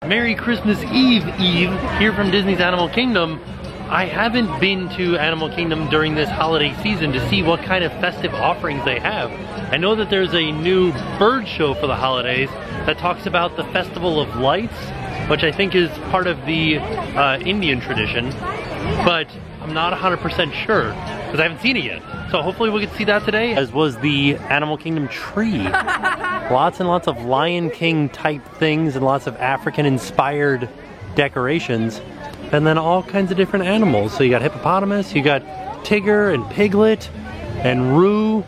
Merry Christmas Eve, here from Disney's Animal Kingdom. I haven't been to Animal Kingdom during this holiday season to see what kind of festive offerings they have. I know that there's a new bird show for the holidays that talks about the Festival of Lights, which I think is part of the Indian tradition, but I'm not 100% sure because I haven't seen it yet. So hopefully we'll get to see that today, as was the Animal Kingdom tree. Lots and lots of Lion King type things and lots of African inspired decorations. And then all kinds of different animals. So you got hippopotamus, you got Tigger and Piglet and Roo.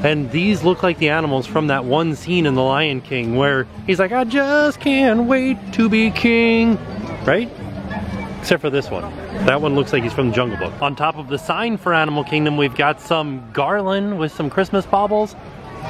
And these look like the animals from that one scene in The Lion King where he's like, I just can't wait to be king, right? Except for this one. That one looks like he's from the Jungle Book. On top of the sign for Animal Kingdom, we've got some garland with some Christmas baubles.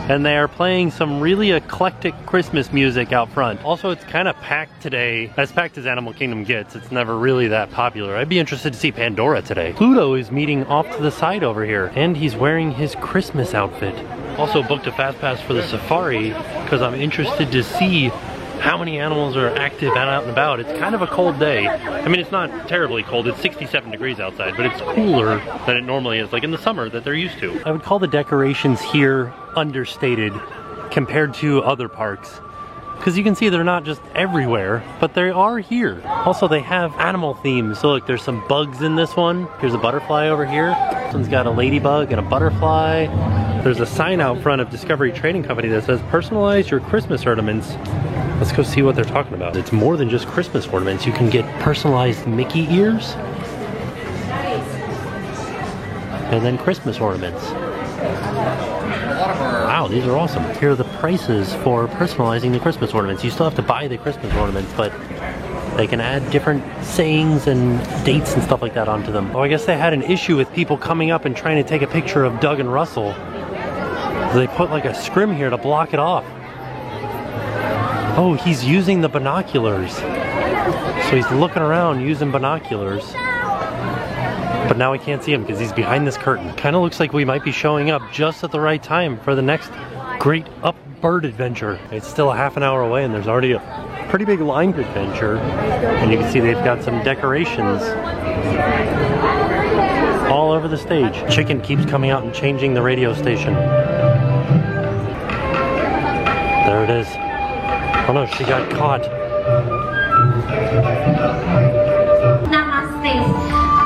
And they're playing some really eclectic Christmas music out front. Also, it's kind of packed today. As packed as Animal Kingdom gets, it's never really that popular. I'd be interested to see Pandora today. Pluto is meeting off to the side over here, and he's wearing his Christmas outfit. Also booked a fast pass for the safari because I'm interested to see how many animals are active and out and about. It's kind of a cold day. I mean, it's not terribly cold. It's 67 degrees outside, but it's cooler than it normally is, like in the summer that they're used to. I would call the decorations here understated compared to other parks, because you can see they're not just everywhere, but they are here. Also, they have animal themes. So look, there's some bugs in this one. Here's a butterfly over here. This one's got a ladybug and a butterfly. There's a sign out front of Discovery Trading Company that says, personalize your Christmas ornaments. Let's go see what they're talking about. It's more than just Christmas ornaments. You can get personalized Mickey ears. And then Christmas ornaments. Wow, these are awesome. Here are the prices for personalizing the Christmas ornaments. You still have to buy the Christmas ornaments, but they can add different sayings and dates and stuff like that onto them. Oh, I guess they had an issue with people coming up and trying to take a picture of Doug and Russell. They put like a scrim here to block it off. Oh, he's using the binoculars. So he's looking around using binoculars. But now we can't see him because he's behind this curtain. Kind of looks like we might be showing up just at the right time for the next great Up Bird adventure. It's still a half an hour away and there's already a pretty big line adventure. And you can see they've got some decorations all over the stage. Chicken keeps coming out and changing the radio station. There it is. Oh no, she got caught. Namaste.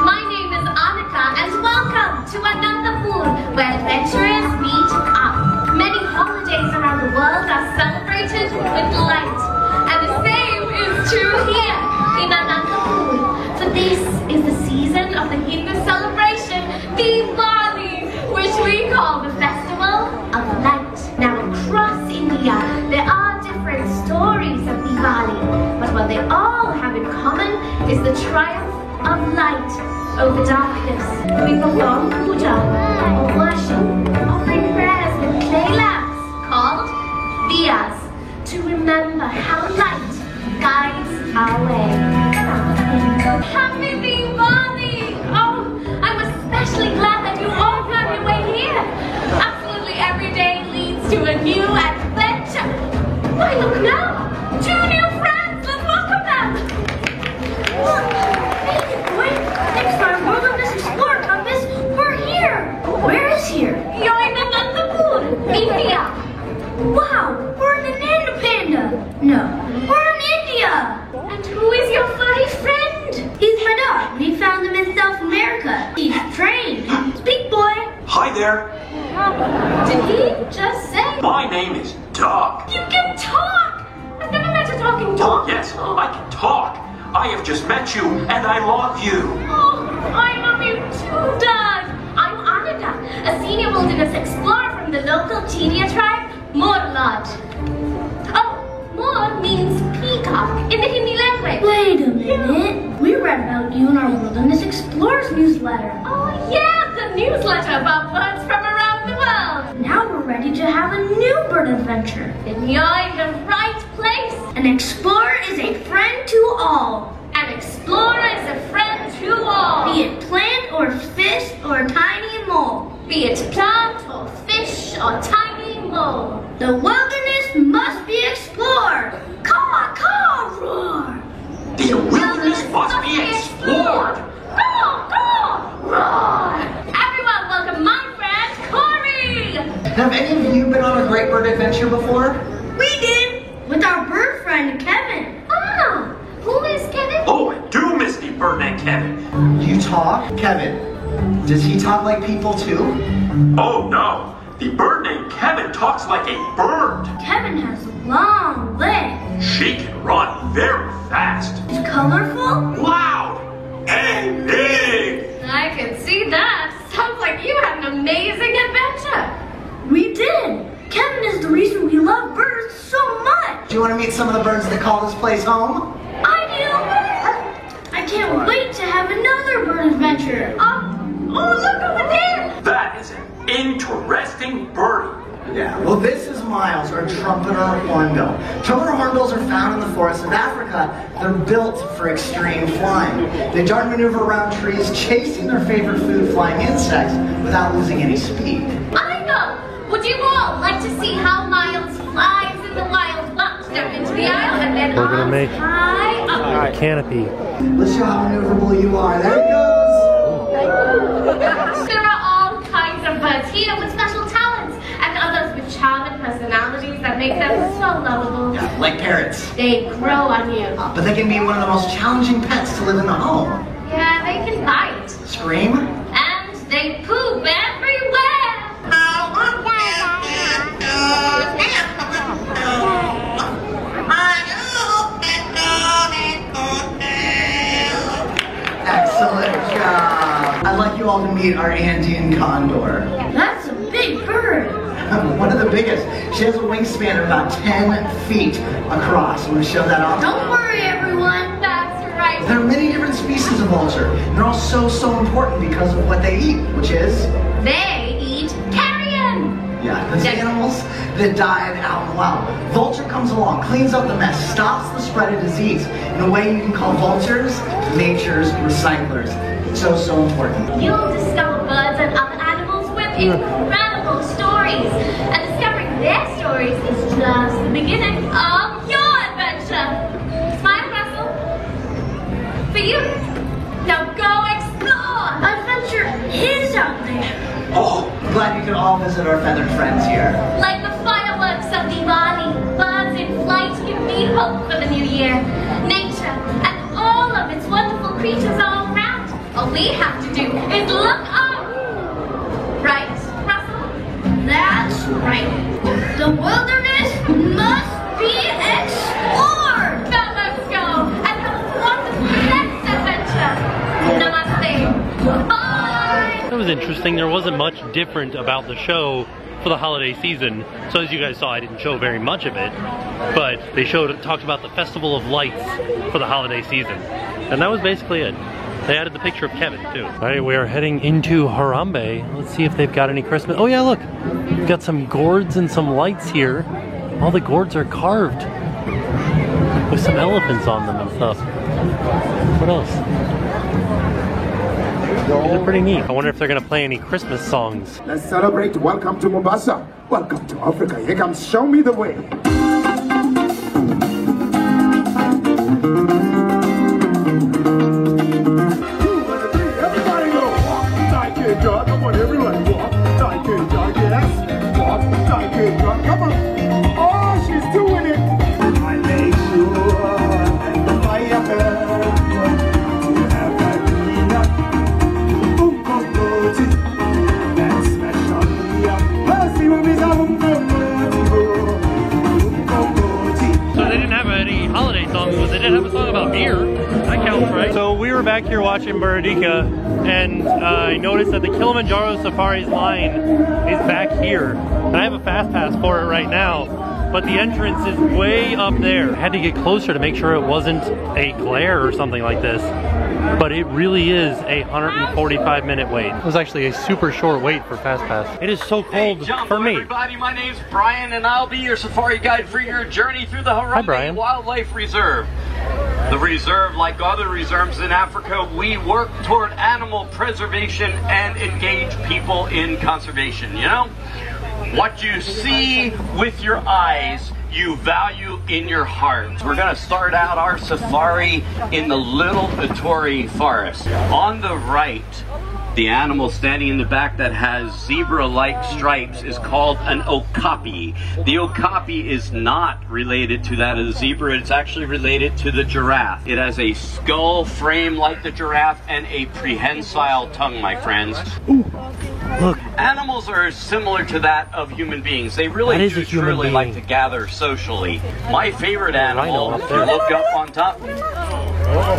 My name is Annika and welcome to Anandapur, where adventurers meet up. Many holidays around the world are celebrated with light, and the same is true here in Anandapur. For this is the season of the Hindu celebration, Diwali, which we call the Festival of Light. Now across India, there are different stories of Diwali, but what they all have in common is the triumph of light over darkness. We perform puja, or worship, offering prayers with clay lamps called diyas to remember how light guides our way. Happy Diwali! Oh, I'm especially glad that you all found your way here. Absolutely every day leads to a new adventure. Why, look now! 2 new friends! Let's welcome them! Hey, boy! Thanks for our Wilderness Explorer Compass. We're here! Where is here? You're in Anandapur, India! Wow! We're in an Panda Panda! No, we're in India! And who is your furry friend? He's my dog. We found him in South America. He's trained. Speak, boy! Hi there! Did he just say? My name is Doug. You can talk! I've never met a talking dog. Oh, yes, I can talk. I have just met you, and I love you. Oh, I love you too, Doug. I'm Annika, a senior wilderness explorer from the local Chiniya tribe, Morlad. Oh, Mor means peacock in the Hindi language. Wait a minute. We read about you in our Wilderness Explorers newsletter. Oh yeah, the newsletter about birds from around the world. Now we're ready to have a new bird adventure. Then you're in the right place. An explorer is a friend to all. An explorer is a friend to all. Be it plant or fish or tiny mole. Be it plant or fish or tiny mole. The wilderness must be explored. Caw, caw, roar. before? We did! With our bird friend, Kevin. Ah, who is Kevin? Oh, I do miss the Birdman Kevin. You talk? Kevin, does he talk like people too? Oh no, the bird named Kevin talks like a bird. Kevin has long legs. She can run very fast, He's colorful. loud, and big. I can see that. Sounds like you had an amazing adventure. We did. Kevin is the reason we love birds so much. Do you want to meet some of the birds that call this place home? I do. I can't wait to have another bird adventure. Oh, look over there. That is an interesting birdie. Yeah, well this is Miles, our trumpeter hornbill. Trumpeter hornbills are found in the forests of Africa. They're built for extreme flying. They dart and maneuver around trees, chasing their favorite food, flying insects, without losing any speed. I know. Would you all like to see how Miles flies in the wild? Well, step into the aisle and then We're gonna make high up. Canopy. Let's show how maneuverable you are. There he goes. There are all kinds of birds here with special talents and others with charming personalities that make them so lovable. Yeah, like parrots. They grow on you. But they can be one of the most challenging pets to live in the home. Yeah, they can bite. Scream. And they poop everywhere. Excellent job. I'd like you all to meet our Andean condor. That's a big bird. One of the biggest. She has a wingspan of about 10 feet across. I'm going to show that off. Don't worry, everyone. That's right. There are many different species of vulture. And they're all so important because of what they eat, which is, They eat carrion. yeah, those animals that dive out in the wild. Vulture comes along, cleans up the mess, stops the spread of disease. In a way you can call vultures nature's recyclers. So important. You'll discover birds and other animals with incredible stories. And discovering their stories is just the beginning of your adventure. Smile, Russell. For you. Now go explore. Adventure is out there. Oh, Glad you could all visit our feathered friends here. Like the fireworks of Diwali, birds in flight give me hope for the new year. Nature and all of its wonderful creatures all around. All we have to do is look up. Right, Russell? That's right. The wilderness must be explored. Now let's go and have a wonderful next adventure. Namaste. Bye. That was interesting. There wasn't much different about the show for the holiday season. So as you guys saw, I didn't show very much of it, but they talked about the Festival of Lights for the holiday season. And that was basically it. They added the picture of Kevin too. All right, we are heading into Harambe. Let's see if they've got any Christmas. Oh yeah, look, we've got some gourds and some lights here. All the gourds are carved with some elephants on them and stuff. What else? These are pretty neat. I wonder if they're gonna play any Christmas songs. Let's celebrate. Welcome to Mombasa. Welcome to Africa. Here comes Show Me the Way. Everybody go. Walk, Nike, John. Come on, everybody walk. Nike, John, yes. Walk, Nike, John. Come on. Oh, she's doing it. I make sure that the fire burns. To have that peanut. So they didn't have any holiday songs, but they did have a song about beer. That counts, right? So we were back here watching Burudika, and I noticed that the Kilimanjaro Safaris line is back here. And I have a fast pass for it right now, but the entrance is way up there. I had to get closer to make sure it wasn't a glare or something like this. But it really is a 145-minute wait. It was actually a super short wait for Fast Pass. It is so cold for me. Everybody, my name's Brian, and I'll be your safari guide for your journey through the Harambe Wildlife Reserve. The reserve, like other reserves in Africa, we work toward animal preservation and engage people in conservation. You know, what you see with your eyes, you value in your heart. We're going to start out our safari in the Little Ituri Forest. On the right, the animal standing in the back that has zebra-like stripes is called an okapi. The okapi is not related to that of the zebra. It's actually related to the giraffe. It has a skull frame like the giraffe and a prehensile tongue, my friends. Ooh, look. Animals are similar to that of human beings. They really do truly like to gather socially. My favorite animal, if you look up on top,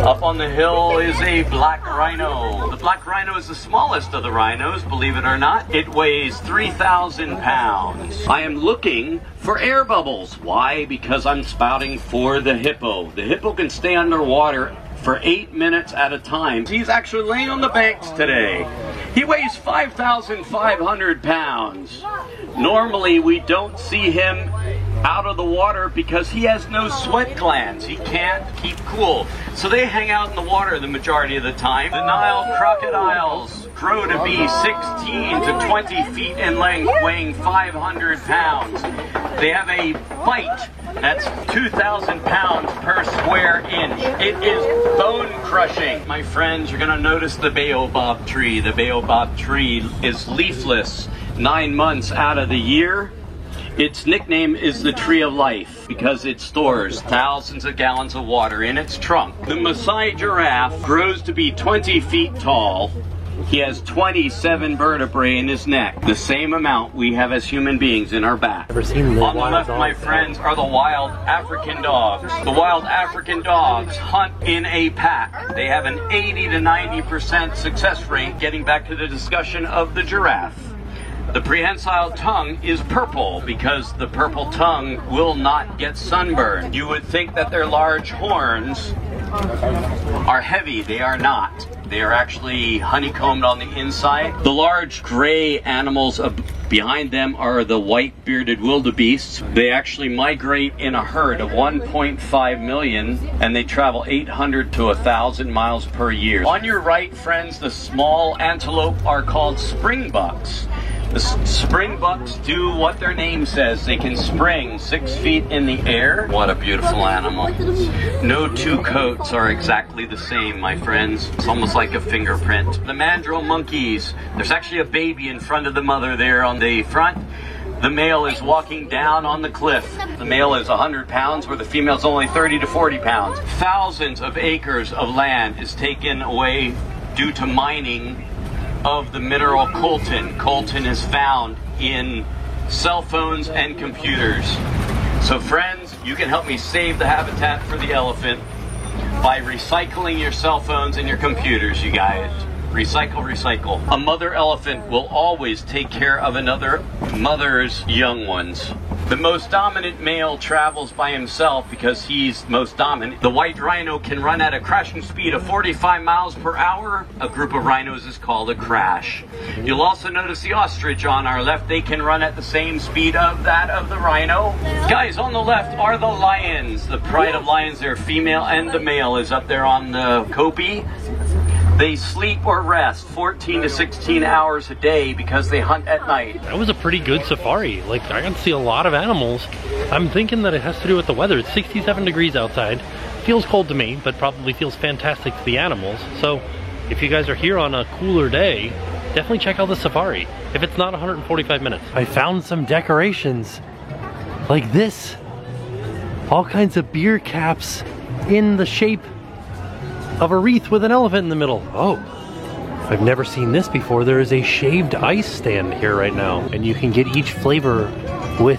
up on the hill is a black rhino. The black rhino is the smallest of the rhinos, believe it or not. It weighs 3,000 pounds. I am looking for air bubbles. Why? Because I'm spouting for the hippo. The hippo can stay underwater for 8 minutes at a time. He's actually laying on the banks today. He weighs 5,500 pounds. Normally, we don't see him out of the water because he has no sweat glands. He can't keep cool. So they hang out in the water the majority of the time. The Nile crocodiles grow to be 16 to 20 feet in length, weighing 500 pounds. They have a bite that's 2,000 pounds per square inch. It is bone crushing. My friends, you're gonna notice the baobab tree. The baobab tree is leafless 9 months out of the year. Its nickname is the Tree of Life because it stores thousands of gallons of water in its trunk. The Maasai giraffe grows to be 20 feet tall. He has 27 vertebrae in his neck, the same amount we have as human beings in our back. On the left, my friends, are the wild African dogs. The wild African dogs hunt in a pack. They have an 80 to 90% success rate, getting back to the discussion of the giraffe. The prehensile tongue is purple because the purple tongue will not get sunburned. You would think that their large horns are heavy. They are not. They are actually honeycombed on the inside. The large gray animals behind them are the white-bearded wildebeests. They actually migrate in a herd of 1.5 million, and they travel 800 to 1,000 miles per year. On your right, friends, the small antelope are called springbucks. The springbucks do what their name says. They can spring 6 feet in the air. What a beautiful animal. No two coats are exactly the same, my friends. It's almost like a fingerprint. The mandrill monkeys. There's actually a baby in front of the mother there on the front. The male is walking down on the cliff. The male is 100 pounds, where the female is only 30 to 40 pounds. Thousands of acres of land is taken away due to mining of the mineral coltan. Coltan is found in cell phones and computers. So friends, you can help me save the habitat for the elephant by recycling your cell phones and your computers, you guys. Recycle, recycle. A mother elephant will always take care of another mother's young ones. The most dominant male travels by himself because he's most dominant. The white rhino can run at a crashing speed of 45 miles per hour. A group of rhinos is called a crash. You'll also notice the ostrich on our left. They can run at the same speed of that of the rhino. Guys, on the left are the lions. The pride of lions, they're female, and the male is up there on the kopie. They sleep or rest 14 to 16 hours a day because they hunt at night. That was a pretty good safari. Like, I got to see a lot of animals. I'm thinking that it has to do with the weather. It's 67 degrees outside. Feels cold to me, but probably feels fantastic to the animals. So if you guys are here on a cooler day, definitely check out the safari. If it's not 145 minutes. I found some decorations like this. All kinds of beer caps in the shape of a wreath with an elephant in the middle. Oh, I've never seen this before. There is a shaved ice stand here right now, and you can get each flavor with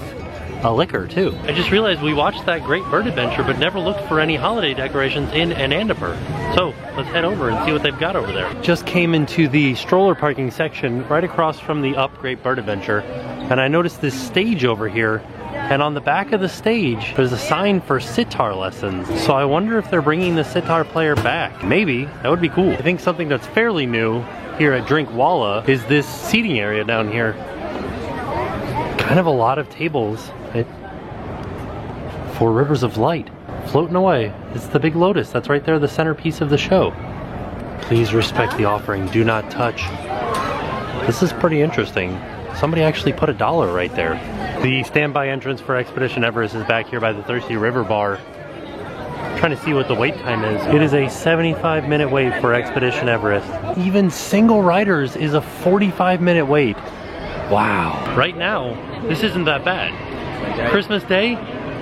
a liquor too. I just realized we watched that Great Bird Adventure but never looked for any holiday decorations in Anandapur. So let's head over and see what they've got over there. Just came into the stroller parking section right across from the Up Great Bird Adventure, and I noticed this stage over here. And on the back of the stage, there's a sign for sitar lessons. So I wonder if they're bringing the sitar player back. Maybe, that would be cool. I think something that's fairly new here at Drinkwallah is this seating area down here. Kind of a lot of tables at Four Rivers of Light. Floating away. It's the big lotus. That's right there, the centerpiece of the show. Please respect the offering. Do not touch. This is pretty interesting. Somebody actually put $1 right there. The standby entrance for Expedition Everest is back here by the Thirsty River Bar. Trying to see what the wait time is. It is a 75-minute wait for Expedition Everest. Even single riders is a 45-minute wait. Wow. Right now, this isn't that bad. Christmas Day,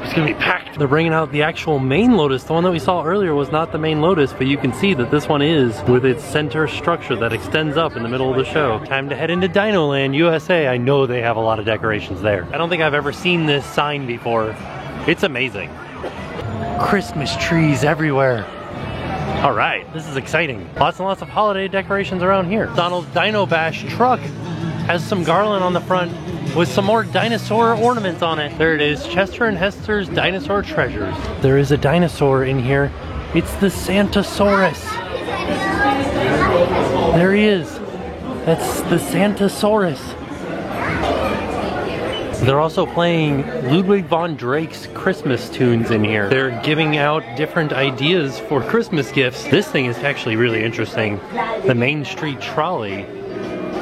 it's gonna be packed. They're bringing out the actual main Lotus. The one that we saw earlier was not the main Lotus, but you can see that this one is, with its center structure that extends up in the middle of the show. Time to head into Dino Land, USA. I know they have a lot of decorations there. I don't think I've ever seen this sign before. It's amazing. Christmas trees everywhere. All right, this is exciting. Lots and lots of holiday decorations around here. Donald's Dino Bash truck has some garland on the front with some more dinosaur ornaments on it. There it is, Chester and Hester's Dinosaur Treasures. There is a dinosaur in here. It's the Santasaurus. There he is. That's the Santasaurus. They're also playing Ludwig von Drake's Christmas tunes in here. They're giving out different ideas for Christmas gifts. This thing is actually really interesting. The Main Street Trolley.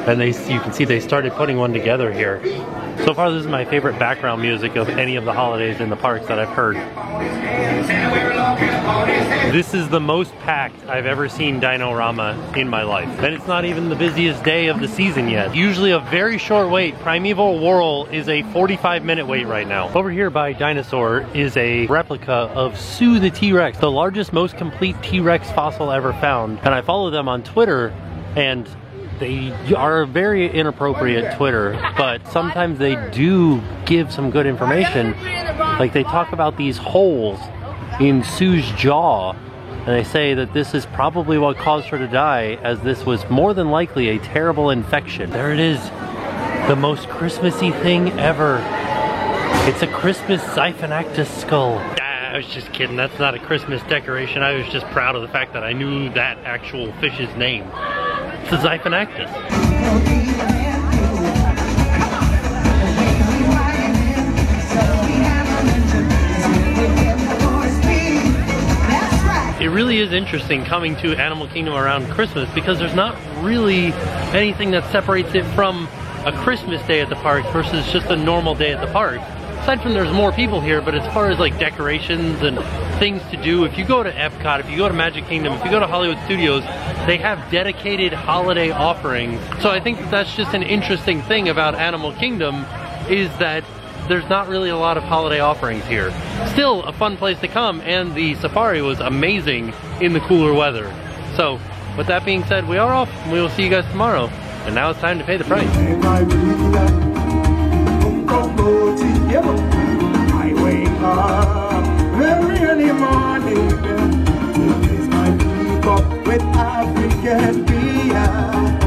And you can see they started putting one together here. So far, this is my favorite background music of any of the holidays in the parks that I've heard. This is the most packed I've ever seen Dino-Rama in my life. And it's not even the busiest day of the season yet. Usually a very short wait. Primeval Whirl is a 45-minute wait right now. Over here by Dinosaur is a replica of Sue the T-Rex, the largest, most complete T-Rex fossil ever found. And I follow them on Twitter, and they are very inappropriate Twitter, but sometimes they do give some good information. Like they talk about these holes in Sue's jaw, and they say that this is probably what caused her to die, as this was more than likely a terrible infection. There it is, the most Christmassy thing ever. It's a Christmas Xiphonactus skull. I was just kidding, that's not a Christmas decoration. I was just proud of the fact that I knew that actual fish's name. It's a Xiphonactus. It really is interesting coming to Animal Kingdom around Christmas because there's not really anything that separates it from a Christmas day at the park versus just a normal day at the park. Aside from there's more people here, but as far as like decorations and things to do, if you go to Epcot, if you go to Magic Kingdom, if you go to Hollywood Studios, they have dedicated holiday offerings. So I think that's just an interesting thing about Animal Kingdom, is that there's not really a lot of holiday offerings here. Still a fun place to come, and the safari was amazing in the cooler weather. So with that being said, we are off, and we will see you guys tomorrow. And now it's time to pay the price. I wake up every early morning, kiss my teeth up with African beer.